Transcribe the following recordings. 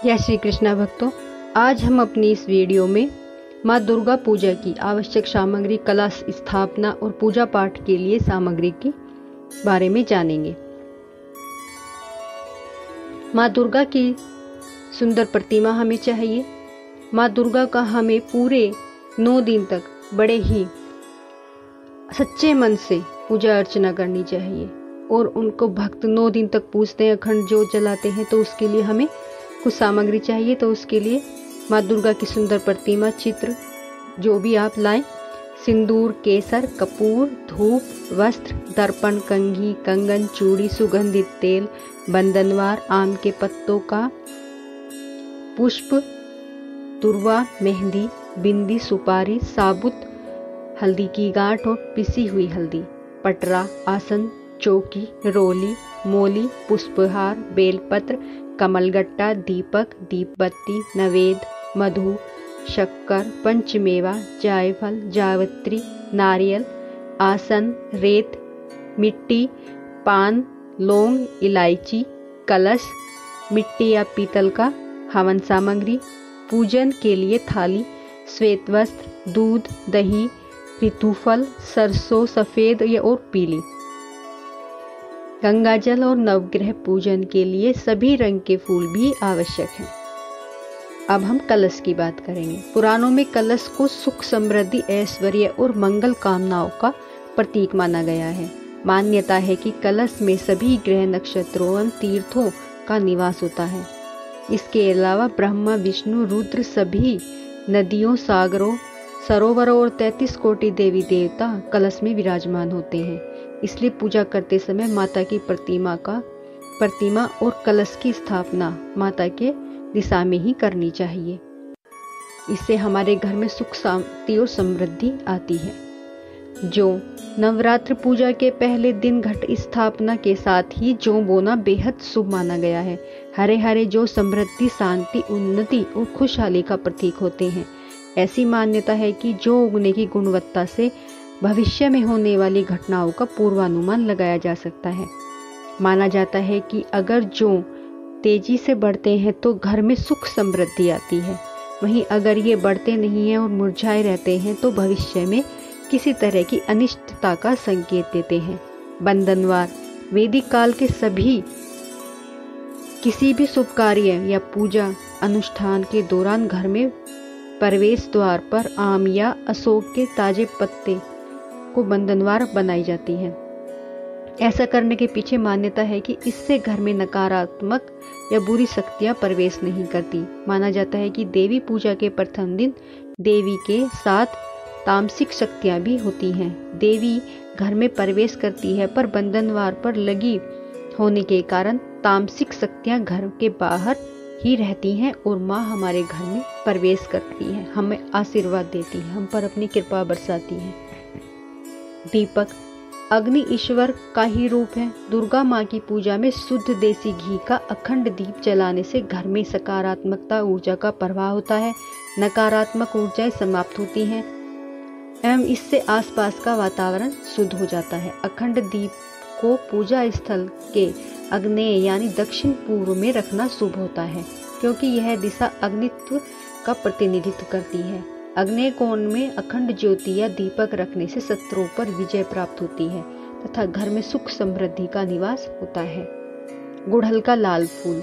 जय श्री कृष्णा भक्तों, आज हम अपनी इस वीडियो में माँ दुर्गा पूजा की आवश्यक सामग्री, कलश स्थापना और पूजा पाठ के लिए सामग्री के बारे में जानेंगे। माँ दुर्गा की सुंदर प्रतिमा हमें चाहिए। माँ दुर्गा का हमें पूरे 9 दिन तक बड़े ही सच्चे मन से पूजा अर्चना करनी चाहिए और उनको भक्त 9 दिन तक पूजते हैं, अखंड ज्योत जलाते हैं। तो उसके लिए हमें कुछ सामग्री चाहिए। तो उसके लिए माँ दुर्गा की सुंदर प्रतिमा चित्र जो भी आप लाएं, सिंदूर, केसर, कपूर, धूप, वस्त्र, दर्पण, कंघी, कंगन, चूड़ी, सुगंधित तेल, बंधनवार, आम के पत्तों का पुष्प, तुरवा, मेहंदी, बिंदी, सुपारी, साबुत हल्दी की गांठ और पिसी हुई हल्दी, पटरा, आसन, चौकी, रोली, मोली, पुष्पहार, बेलपत्र, कमलगट्टा, दीपक, दीपबत्ती, नवेद, मधु, शक्कर, पंचमेवा, जायफल, जावित्री, नारियल, आसन, रेत, मिट्टी, पान, लौंग, इलायची, कलश, मिट्टी या पीतल का हवन सामग्री, पूजन के लिए थाली, श्वेत वस्त्र, दूध, दही, ऋतुफल, सरसों सफेद या और पीली, गंगा जल और नवग्रह पूजन के लिए सभी रंग के फूल भी आवश्यक हैं। अब हम कलश की बात करेंगे। पुराणों में कलश को सुख, समृद्धि, ऐश्वर्य और मंगल कामनाओं का प्रतीक माना गया है। मान्यता है कि कलश में सभी ग्रह, नक्षत्रों एवं तीर्थों का निवास होता है। इसके अलावा ब्रह्मा, विष्णु, रुद्र, सभी नदियों, सागरों, सरोवरों और 33 कोटि देवी देवता कलश में विराजमान होते हैं। इसलिए पूजा करते समय माता की प्रतिमा और कलश की स्थापना माता के दिशा में ही करनी चाहिए। इससे हमारे घर में सुख, शांति और समृद्धि आती है। जो नवरात्र पूजा के पहले दिन घट स्थापना के साथ ही जौ बोना बेहद शुभ माना गया है। हरे हरे जौ समृद्धि, शांति, उन्नति और खुशहाली का प्रतीक होते हैं। ऐसी मान्यता है कि जौ उगने की गुणवत्ता से भविष्य में होने वाली घटनाओं का पूर्वानुमान लगाया जा सकता है। माना जाता है कि अगर जौ तेजी से बढ़ते हैं तो घर में सुख समृद्धि आती है। वहीं अगर ये बढ़ते नहीं हैं और मुरझाए रहते हैं तो भविष्य में किसी तरह की अनिष्टता का संकेत देते हैं। बंधनवार वैदिक काल के किसी भी शुभ कार्य या पूजा अनुष्ठान के दौरान घर में प्रवेश द्वार पर आम या अशोक के ताजे पत्ते को बंधनवार बनाई जाती है। ऐसा करने के पीछे मान्यता है कि इससे घर में नकारात्मक या बुरी शक्तियां प्रवेश नहीं करती। माना जाता है कि देवी पूजा के प्रथम दिन देवी के साथ तामसिक शक्तियां भी होती हैं। देवी घर में प्रवेश करती है पर बंधनवार पर लगी होने के कारण तामसिक शक्तियां घर के बाहर ही रहती हैं और माँ हमारे घर में प्रवेश करती है, हमें आशीर्वाद देती है, हम पर अपनी कृपा बरसाती है। दीपक अग्नि ईश्वर का ही रूप है। दुर्गा माँ की पूजा में शुद्ध देसी घी का अखंड दीप जलाने से घर में सकारात्मकता ऊर्जा का प्रवाह होता है, नकारात्मक ऊर्जाएं समाप्त होती हैं एवं इससे आसपास का वातावरण शुद्ध हो जाता है। अखंड दीप को पूजा स्थल के आग्नेय यानी दक्षिण पूर्व में रखना शुभ होता है, क्योंकि यह दिशा अग्नित्व का प्रतिनिधित्व करती है। आग्नेय कोण में अखंड ज्योति या दीपक रखने से शत्रुओं पर विजय प्राप्त होती है तथा घर में सुख समृद्धि का निवास होता है। गुड़हल का लाल फूल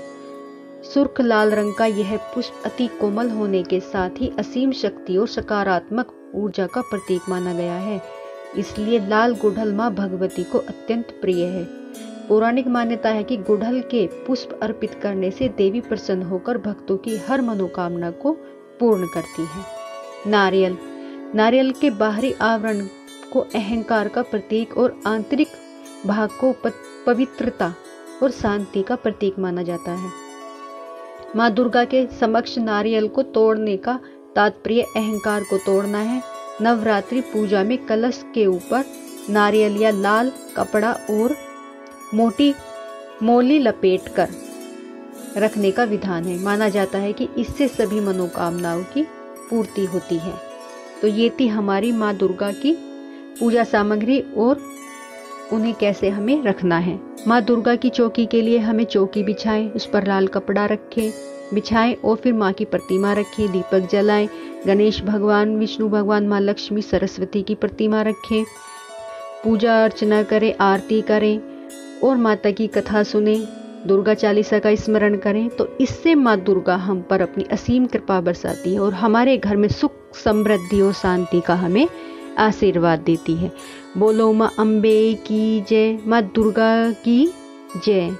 सुर्ख लाल रंग का यह पुष्प अति कोमल होने के साथ ही असीम शक्ति और सकारात्मक ऊर्जा का प्रतीक माना गया है। इसलिए लाल गुड़हल माँ भगवती को अत्यंत प्रिय है। पौराणिक मान्यता है कि गुड़हल के पुष्प अर्पित करने से देवी प्रसन्न होकर भक्तों की हर मनोकामना को पूर्ण करती है। नारियल के बाहरी आवरण को अहंकार का प्रतीक और आंतरिक भाग को पवित्रता और शांति का प्रतीक माना जाता है। माँ दुर्गा के समक्ष नारियल को तोड़ने का तात्पर्य अहंकार को तोड़ना है। नवरात्रि पूजा में कलश के ऊपर नारियल या लाल कपड़ा और मोटी मोली लपेट कर रखने का विधान है। माना जाता है कि इससे सभी मनोकामनाओं की पूर्ति होती है। तो ये थी हमारी माँ दुर्गा की पूजा सामग्री और उन्हें कैसे हमें रखना है। माँ दुर्गा की चौकी के लिए हमें चौकी बिछाएं, उस पर लाल कपड़ा रखें, बिछाएं और फिर माँ की प्रतिमा रखें, दीपक जलाएं, गणेश भगवान, विष्णु भगवान, माँ लक्ष्मी, सरस्वती की प्रतिमा रखें, पूजा अर्चना करें, आरती करें और माता की कथा सुने, दुर्गा चालीसा का स्मरण करें। तो इससे माँ दुर्गा हम पर अपनी असीम कृपा बरसाती है और हमारे घर में सुख, समृद्धि और शांति का हमें आशीर्वाद देती है। बोलो माँ अम्बे की जय, माँ दुर्गा की जय।